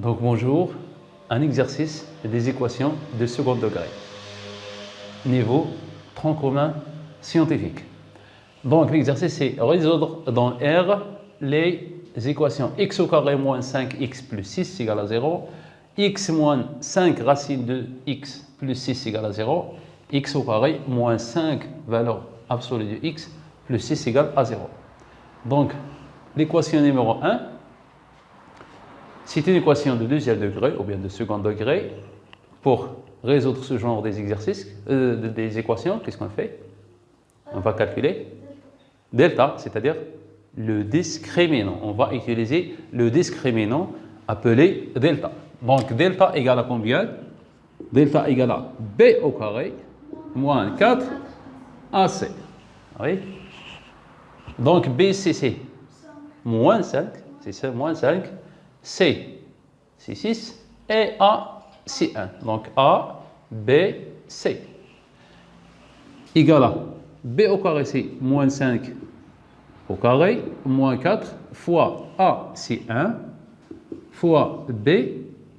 Donc bonjour, un exercice des équations de second degré, niveau tronc commun scientifique. Donc l'exercice c'est résoudre dans R les équations x au carré moins 5x plus 6 égale à 0, x moins 5 racine de x plus 6 égale à 0, x au carré moins 5 valeur absolue de x plus 6 égale à 0. Donc l'équation numéro 1, c'est une équation de deuxième degré ou bien de second degré. Pour résoudre ce genre des exercices, des équations, qu'est-ce qu'on fait? On va calculer delta, c'est-à-dire le discriminant. On va utiliser le discriminant appelé delta. Donc delta égale à combien? Delta égale à b au carré moins 4 ac. Oui. Donc b c'est moins 5, c'est ça, moins 5. C, c'est 6 et A, c'est 1. Donc A, B, C. Égal à B au carré, c'est moins 5 au carré, moins 4 fois A, c'est 1, fois B,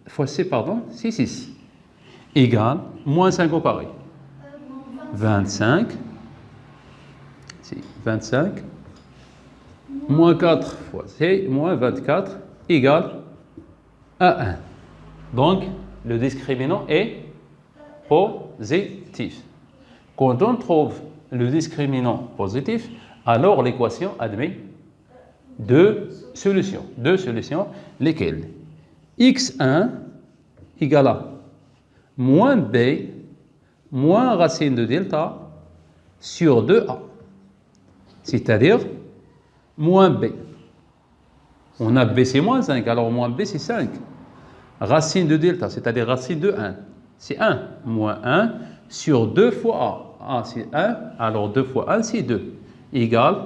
fois C, pardon, c'est 6. Égal, moins 5 au carré. 25, c'est 25, moins 4 fois C, moins 24, égale à 1. Donc, le discriminant est positif. Quand on trouve le discriminant positif, alors l'équation admet deux solutions. Deux solutions, lesquelles? x1 égale à moins b moins racine de delta sur 2a. C'est-à-dire moins b. On a b c'est moins 5, alors moins b c'est 5. Racine de delta, c'est-à-dire racine de 1, c'est 1. Moins 1 sur 2 fois a. A c'est 1, alors 2 fois 1 c'est 2. Égale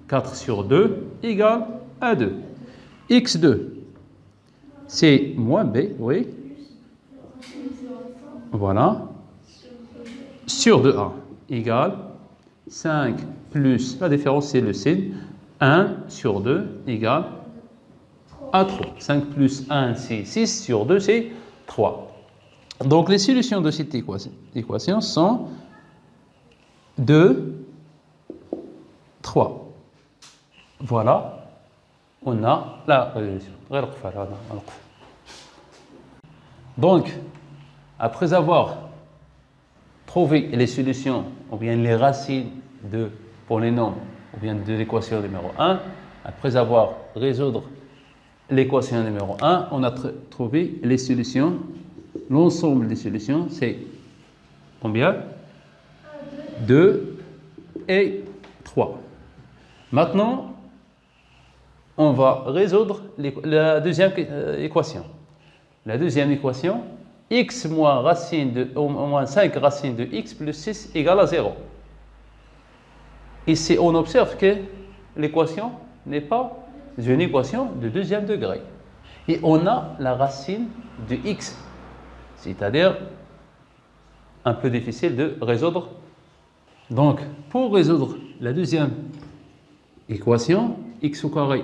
4 sur 2 égale à 2. x2, c'est moins b, oui. Voilà. Sur 2a égale 5 plus, la différence c'est le signe, 1 sur 2 égale à 3. 5 plus 1, c'est 6, sur 2, c'est 3. Donc, les solutions de cette équation sont 2, 3. Voilà, on a la résolution. Donc, après avoir trouvé les solutions, ou bien les racines de polynômes, ou bien de l'équation numéro 1, après avoir résoudre l'équation numéro 1, on a trouvé les solutions. L'ensemble des solutions, c'est combien? 2 et 3. Maintenant, on va résoudre la deuxième équation. La deuxième équation, x moins, moins 5 racine de x plus 6 égale à 0. Ici, on observe que l'équation n'est pas une équation de deuxième degré. Et on a la racine de x, c'est-à-dire un peu difficile de résoudre. Donc, pour résoudre la deuxième équation, x au carré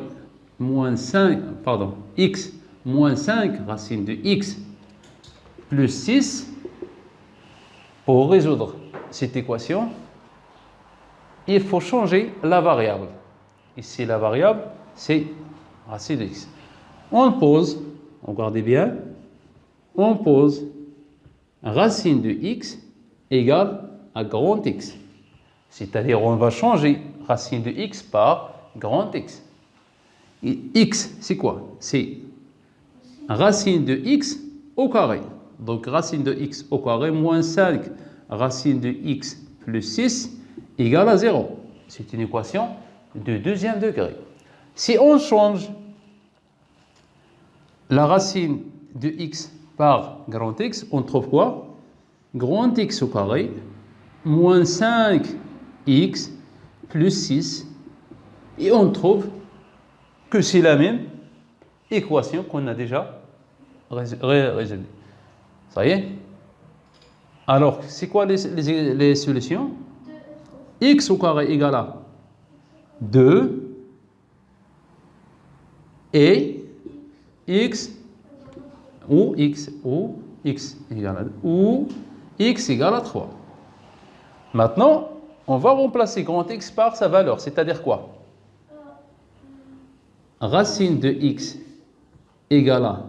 moins 5, pardon, x moins 5 racine de x plus 6, pour résoudre cette équation, il faut changer la variable. Ici, la variable, c'est racine de x. On pose, regardez bien, on pose racine de x égale à grand X. C'est-à-dire, on va changer racine de x par grand X. Et x, c'est quoi? C'est racine de x au carré. Donc, racine de x au carré moins 5 racine de x plus 6 égale à 0. C'est une équation de deuxième degré. Si on change la racine de x par grand X, on trouve quoi? Grand X au carré moins 5x plus 6. Et on trouve que c'est la même équation qu'on a déjà résolue. Ça y est? Alors, c'est quoi les solutions? X au carré égale à 2 et x ou x égale à 2, ou x égale à 3. Maintenant, on va remplacer grand X par sa valeur, c'est-à-dire quoi? Racine de x égale à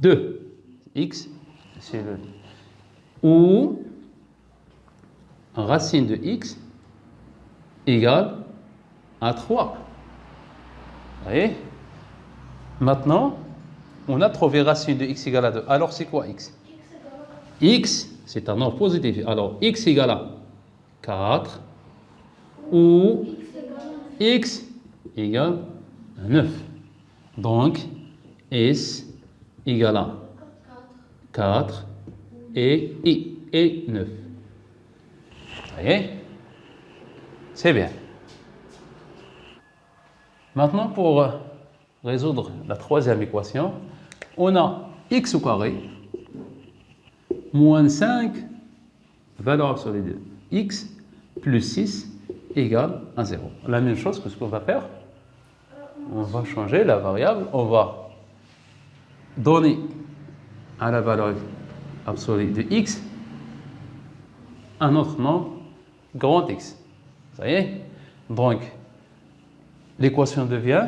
2. X, c'est le... Ou racine de x égale à 3. Vous voyez? Maintenant, on a trouvé racine de x égale à 2. Alors, c'est quoi x? X, c'est un nombre positif. Alors, x égale à 4 ou x égale à 9. Donc, S égale à 4 et 9. Vous voyez? C'est bien. Maintenant, pour résoudre la troisième équation, on a x au carré moins 5, valeur absolue de x, plus 6 égale à 0. La même chose que ce qu'on va faire. On va changer la variable, on va donner à la valeur absolue de x un autre nombre grand X. Ça y est? Donc, l'équation devient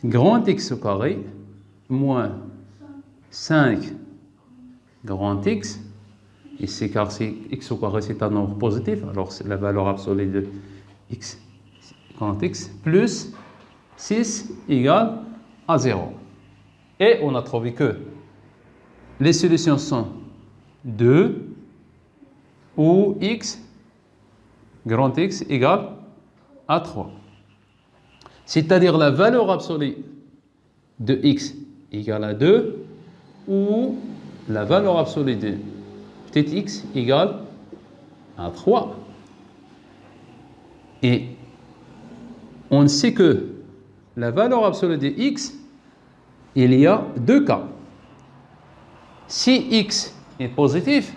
grand X au carré moins 5 grand X, ici car c'est x au carré c'est un nombre positif, alors c'est la valeur absolue de x grand X, plus 6 égale à 0. Et on a trouvé que les solutions sont 2 ou x grand X égale à 3. C'est-à-dire la valeur absolue de x égale à 2 ou la valeur absolue de petit x égale à 3. Et on sait que la valeur absolue de x, il y a deux cas. Si x est positif,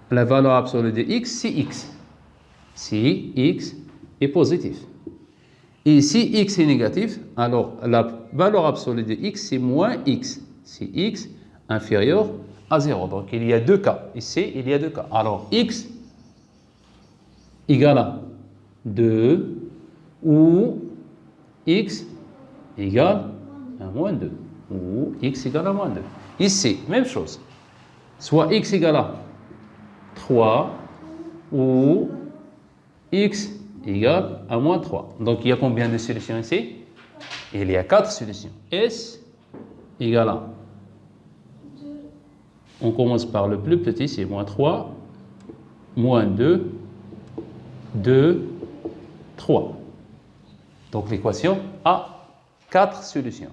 la valeur absolue de x, c'est x. Si x est positif. Et si x est négatif, alors la valeur absolue de x, c'est moins x. Si x inférieur à 0. Donc il y a deux cas. Ici, il y a deux cas. Alors x égale à 2 ou x égale à moins 2. Ou x égale à moins 2. Ici, même chose. Soit x égale à 3 ou x égale à moins 3. Donc il y a combien de solutions ici? Il y a 4 solutions. S égale à, on commence par le plus petit, c'est moins 3, moins 2, 2, 3. Donc l'équation a 4 solutions.